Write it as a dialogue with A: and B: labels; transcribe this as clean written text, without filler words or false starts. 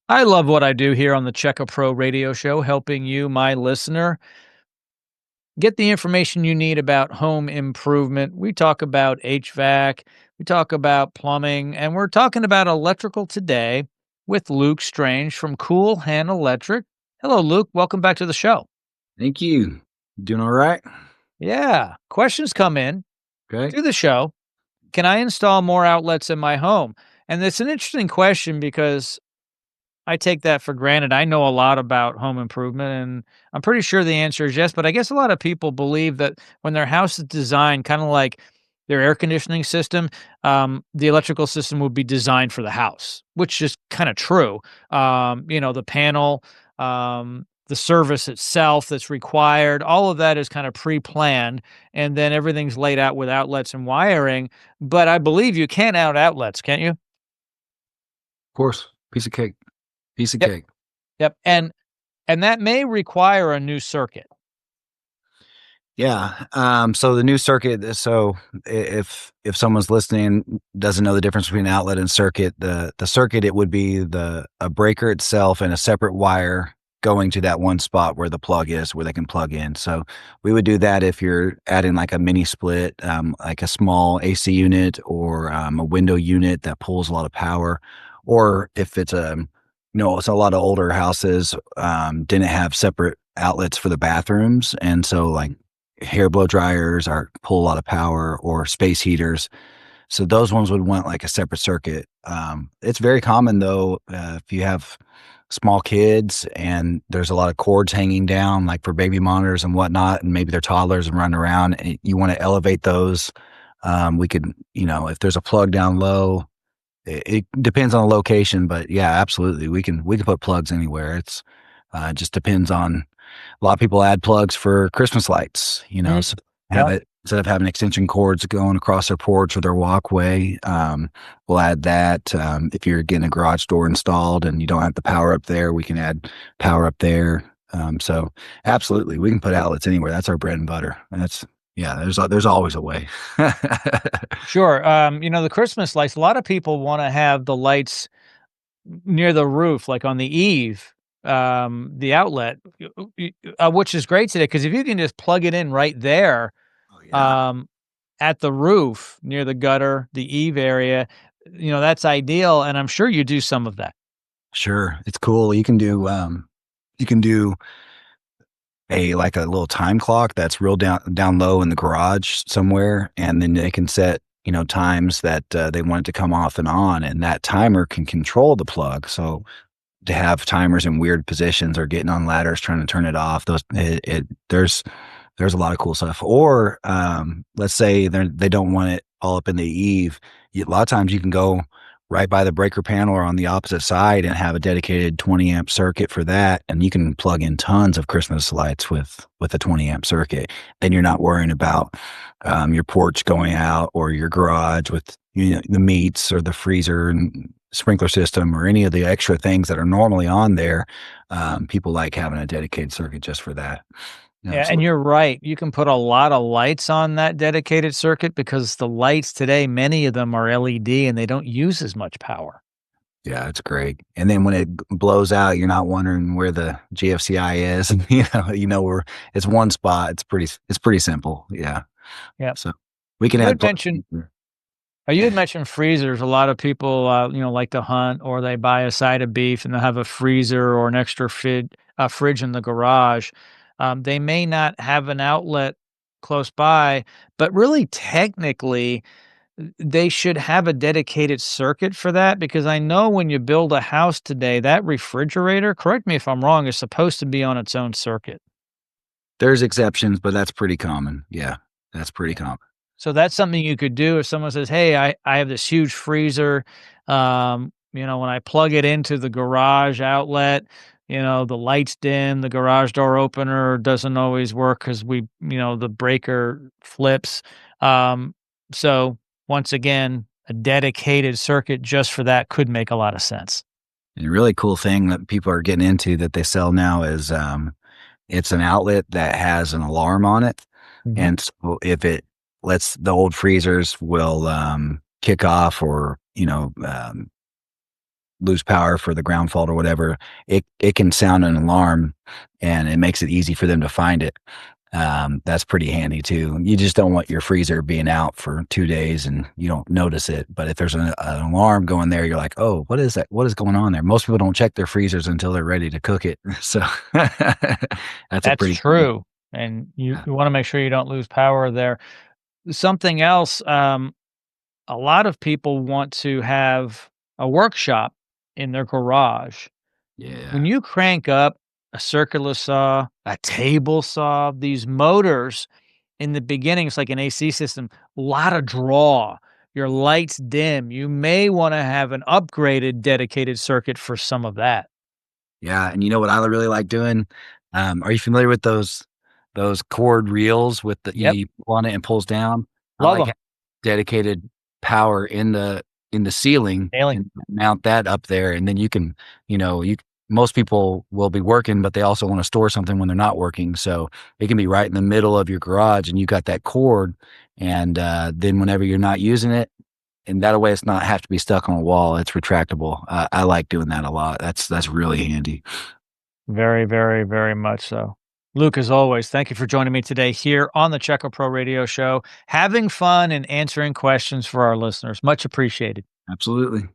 A: I love what I do here on the Checka Pro radio show, helping you, my listener, get the information you need about home improvement. We talk about HVAC, we talk about plumbing, and we're talking about electrical today with Luke Strange from Cool Hand Electric. Hello, Luke. Welcome back to the show.
B: Thank you. Doing all right?
A: Yeah, questions come in
B: Okay.
A: through the show. Can I install more outlets in my home? And it's an interesting question because I take that for granted. I know a lot about home improvement, and I'm pretty sure the answer is yes. But I guess a lot of people believe that when their house is designed, kind of like their air conditioning system, the electrical system would be designed for the house, which is kind of true. The panel, the service itself that's required, all of that is kind of pre-planned, and then everything's laid out with outlets and wiring. But I believe you can out outlets, can't you?
B: Of course. Piece of cake. Piece of
A: Yep.
B: cake.
A: Yep. And that may require a new circuit.
B: Yeah. So the new circuit. If someone's listening doesn't know the difference between outlet and circuit, the circuit it would be the a breaker itself and a separate wire going to that one spot where the plug is, where they can plug in. So we would do that if you're adding like a mini split, like a small AC unit or a window unit that pulls a lot of power, or if it's it's a lot of older houses didn't have separate outlets for the bathrooms, and so like hair blow dryers are pull a lot of power or space heaters. So those ones would want like a separate circuit. It's very common though, if you have small kids and there's a lot of cords hanging down, like for baby monitors and whatnot, and maybe they're toddlers and running around, and you want to elevate those. We could, if there's a plug down low, it depends on the location, but yeah, absolutely, we can put plugs anywhere. It just depends on a lot of people add plugs for Christmas lights,
A: Mm,
B: so have
A: yep.
B: it instead of having extension cords going across their porch or their walkway. We'll add that. If you're getting a garage door installed and you don't have the power up there, we can add power up there. So absolutely, we can put outlets anywhere. That's our bread and butter. And that's yeah. There's always a way.
A: Sure. The Christmas lights, a lot of people want to have the lights near the roof, like on the eave, the outlet, which is great today because if you can just plug it in right there,
B: Oh yeah.
A: um, at the roof near the gutter, the eave area, that's ideal. And I'm sure you do some of that.
B: Sure, it's cool. You can do a like a little time clock that's real down low in the garage somewhere, and then they can set times that they want it to come off and on, and that timer can control the plug. So to have timers in weird positions or getting on ladders trying to turn it off, there's a lot of cool stuff. Or let's say they don't want it all up in the eave. A lot of times you can go right by the breaker panel or on the opposite side and have a dedicated 20 amp circuit for that, and you can plug in tons of Christmas lights with a 20 amp circuit. Then you're not worrying about your porch going out or your garage with the meats or the freezer and sprinkler system or any of the extra things that are normally on there. People like having a dedicated circuit just for that.
A: Yeah, and
B: Absolutely.
A: you're right. You can put a lot of lights on that dedicated circuit because the lights today, many of them are LED and they don't use as much power.
B: Yeah, it's great. And then when it blows out, you're not wondering where the GFCI is, and where it's one spot. It's pretty simple. Yeah.
A: Yep.
B: So we can
A: You
B: add
A: had
B: plugs.
A: mentioned you had mentioned freezers. A lot of people, like to hunt or they buy a side of beef and they'll have a freezer or an extra fridge in the garage. They may not have an outlet close by, but really technically, they should have a dedicated circuit for that because I know when you build a house today, that refrigerator, correct me if I'm wrong, is supposed to be on its own circuit.
B: There's exceptions, but that's pretty common. Yeah, that's pretty common.
A: So that's something you could do if someone says, "Hey, I have this huge freezer. When I plug it into the garage outlet, the lights dim, the garage door opener doesn't always work because the breaker flips. Um, so once again, a dedicated circuit just for that could make a lot of sense.
B: And a really cool thing that people are getting into that they sell now is it's an outlet that has an alarm on it,
A: Mhm.
B: and so if it lets the old freezers will kick off or lose power for the ground fault or whatever, it can sound an alarm, and it makes it easy for them to find it. That's pretty handy too. You just don't want your freezer being out for 2 days and you don't notice it, but if there's an alarm going there, you're like, "Oh, what is that? What is going on there?" Most people don't check their freezers until they're ready to cook it, so that's a
A: That's
B: pretty good.
A: true, and you wanna make sure you don't lose power there. Something else, a lot of people want to have a workshop in their garage.
B: Yeah.
A: When you crank up a circular saw, a table saw, these motors in the beginning, it's like an AC system, a lot of draw. Your lights dim. You may wanna have an upgraded dedicated circuit for some of that.
B: Yeah, and you know what I really like doing? Are you familiar with those cord reels with the
A: Yep,
B: you pull on it and pulls down? I
A: love
B: like
A: them.
B: ha dedicated power in the ceiling
A: Daily.
B: and mount that up there, and then you can, you most people will be working, but they also wanna store something when they're not working, so it can be right in the middle of your garage, and you got that cord, and, then whenever you're not using it, and that way it's not have to be stuck on a wall, it's retractable. I like doing that a lot. That's really handy.
A: Very, very, very much so. Luke, as always, thank you for joining me today here on the Checo Pro Radio Show, having fun and answering questions for our listeners. Much appreciated.
B: Absolutely.